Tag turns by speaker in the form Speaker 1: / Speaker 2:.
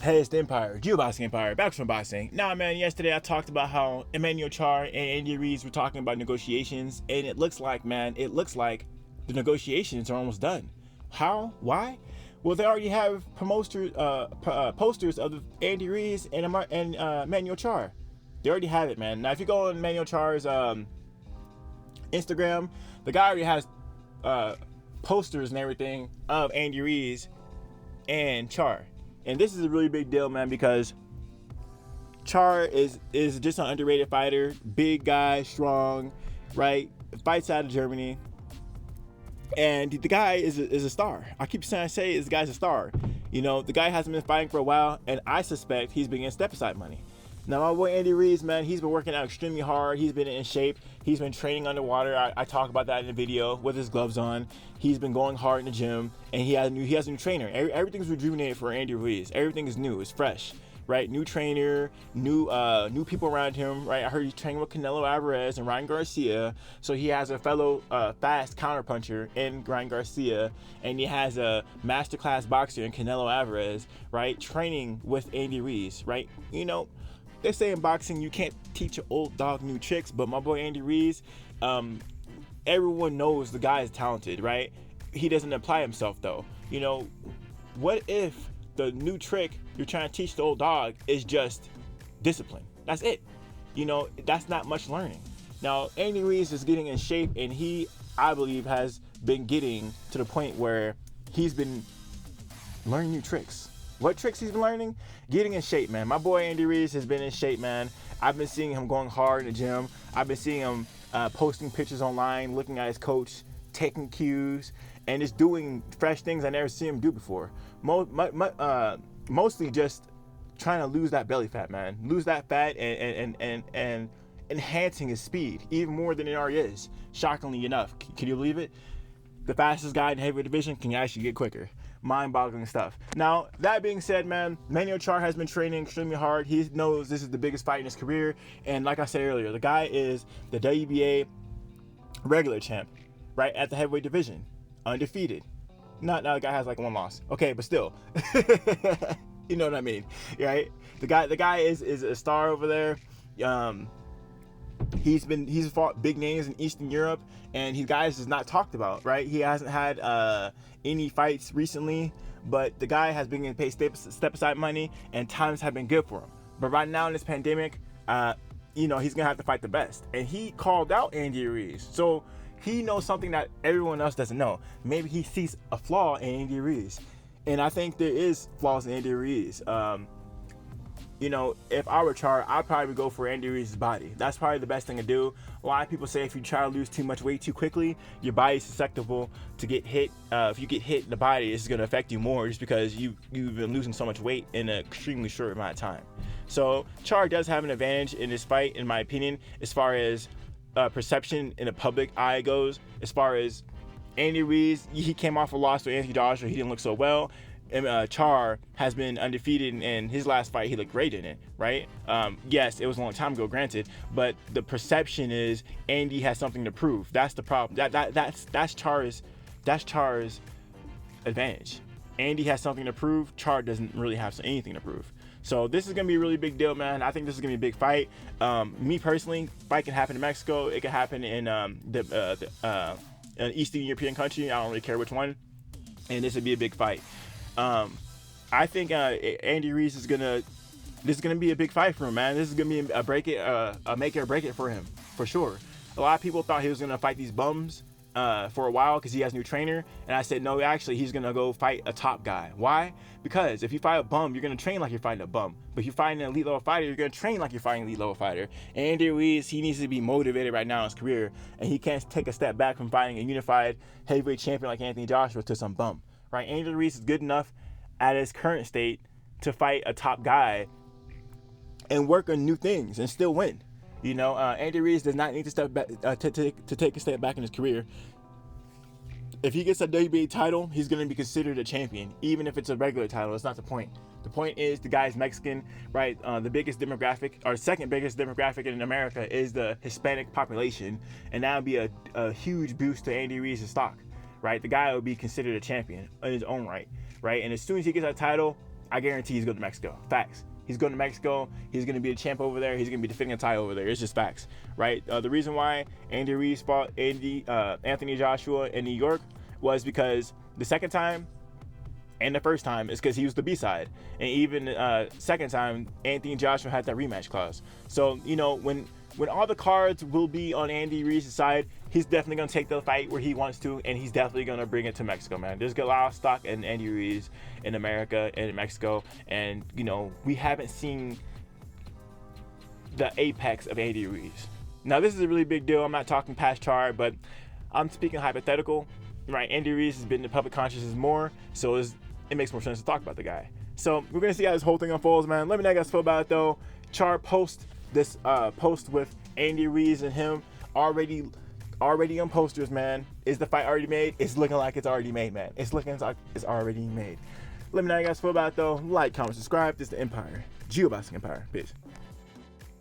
Speaker 1: Hey, it's the Empire, Geoboxing Empire, back from boxing. Now, man, yesterday I talked about how Manuel Charr and Andy Ruiz were talking about negotiations, and it looks like the negotiations are almost done. How? Why? Well, they already have posters of Andy Ruiz and Manuel Charr. They already have it, man. Now, if you go on Manuel Charr's Instagram, the guy already has posters and everything of Andy Ruiz and Charr. And this is a really big deal, man, because Charr is just an underrated fighter. Big guy, strong, right? Fights out of Germany. And the guy is a star. I keep trying to say this guy's a star. You know, the guy hasn't been fighting for a while, and I suspect he's been getting step-aside money. Now, my boy Andy Ruiz, man, he's been working out extremely hard. He's been in shape. He's been training underwater. I talk about that in the video with his gloves on. He's been going hard in the gym, and he has a new trainer. Everything's rejuvenated for Andy Ruiz. Everything is new. It's fresh, right? New trainer, new people around him, right? I heard he's training with Canelo Alvarez and Ryan Garcia. So he has a fellow fast counterpuncher in Ryan Garcia, and he has a masterclass boxer in Canelo Alvarez, right? Training with Andy Ruiz, right? You know, they say in boxing you can't teach an old dog new tricks, but my boy Andy Ruiz, everyone knows the guy is talented, right? He doesn't apply himself though. You know, what if the new trick you're trying to teach the old dog is just discipline? That's it. You know, that's not much learning. Now, Andy Ruiz is getting in shape, and he, I believe, has been getting to the point where he's been learning new tricks. What tricks he's been learning? Getting in shape, man. My boy Andy Ruiz has been in shape, man. I've been seeing him going hard in the gym. I've been seeing him posting pictures online, looking at his coach, taking cues, and just doing fresh things I never seen him do before. Mostly just trying to lose that belly fat, man. Lose that fat and enhancing his speed even more than it already is. Shockingly enough, can you believe it? The fastest guy in the heavyweight division can actually get quicker. Mind-boggling stuff. Now, that being said, man, Manuel Charr has been training extremely hard. He knows this is the biggest fight in his career, and like I said earlier, the guy is the WBA regular champ, right, at the heavyweight division, undefeated. Not now, the guy has like one loss. Okay, but still, you know what I mean, right? The guy is a star over there. He's fought big names in Eastern Europe, and he guys is not talked about, right? He hasn't had any fights recently, but the guy has been getting paid step aside money, and times have been good for him. But right now in this pandemic, you know, he's gonna have to fight the best, and he called out Andy Ruiz, so he knows something that everyone else doesn't know. Maybe he sees a flaw in Andy Ruiz, and I think there is flaws in Andy Ruiz. You know, if I were Charr, I'd probably go for Andy Ruiz's body. That's probably the best thing to do. A lot of people say if you try to lose too much weight too quickly, your body's susceptible to get hit. If you get hit in the body, it's going to affect you more just because you've been losing so much weight in an extremely short amount of time. So Charr does have an advantage in this fight, in my opinion, as far as perception in the public eye goes. As far as Andy Ruiz, he came off a loss to Anthony Joshua. He didn't look so well. Charr has been undefeated, and his last fight he looked great in it, right? Yes, it was a long time ago, granted, but the perception is Andy has something to prove. That's the problem. That's Charr's advantage. Andy has something to prove. Charr doesn't really have anything to prove. So this is gonna be a really big deal, man. I think this is gonna be a big fight. Me personally, fight can happen in Mexico. It can happen in an Eastern European country. I don't really care which one. And this would be a big fight. I think Andy Ruiz this is gonna be a big fight for him, man. This is gonna be a make it or break it for him, for sure. A lot of people thought he was gonna fight these bums for a while because he has a new trainer, and I said no, actually he's gonna go fight a top guy. Why? Because if you fight a bum, you're gonna train like you're fighting a bum. But if you fight an elite level fighter, you're gonna train like you're fighting an elite level fighter. And Andy Ruiz, he needs to be motivated right now in his career, and he can't take a step back from fighting a unified heavyweight champion like Anthony Joshua to some bum. Right, Andy Ruiz is good enough at his current state to fight a top guy and work on new things and still win. You know, Andy Ruiz does not need to step back to take a step back in his career. If he gets a WBA title, he's going to be considered a champion, even if it's a regular title. That's not the point. The point is the guy's Mexican, right? The biggest demographic, or second biggest demographic in America, is the Hispanic population, and that would be a huge boost to Andy Ruiz's stock. Right, the guy would be considered a champion in his own right, right? And as soon as he gets that title, I guarantee he's going to Mexico. Facts. He's going to Mexico. He's going to be a champ over there. He's going to be defending a title over there. It's just facts, right? The reason why Andy Ruiz fought Anthony Joshua in New York was because the second time and the first time is because he was the B-side. And even second time, Anthony Joshua had that rematch clause. So, you know, when all the cards will be on Andy Ruiz's side, he's definitely going to take the fight where he wants to, and he's definitely going to bring it to Mexico, man. There's a lot of stock in Andy Ruiz in America and in Mexico, and, you know, we haven't seen the apex of Andy Ruiz. Now, this is a really big deal. I'm not talking past Charr, but I'm speaking hypothetical, right? Andy Ruiz has been in the public consciousness more, so it makes more sense to talk about the guy. So we're going to see how this whole thing unfolds, man. Let me know how you guys feel about it, though. Charr post this post with Andy Ruiz and him already on posters, man. Is the fight already made? It's looking like it's already made, man. It's looking like it's already made. Let me know how you guys feel about it, though. Like, comment, subscribe. This is the Empire. Geoboxing Empire. Peace.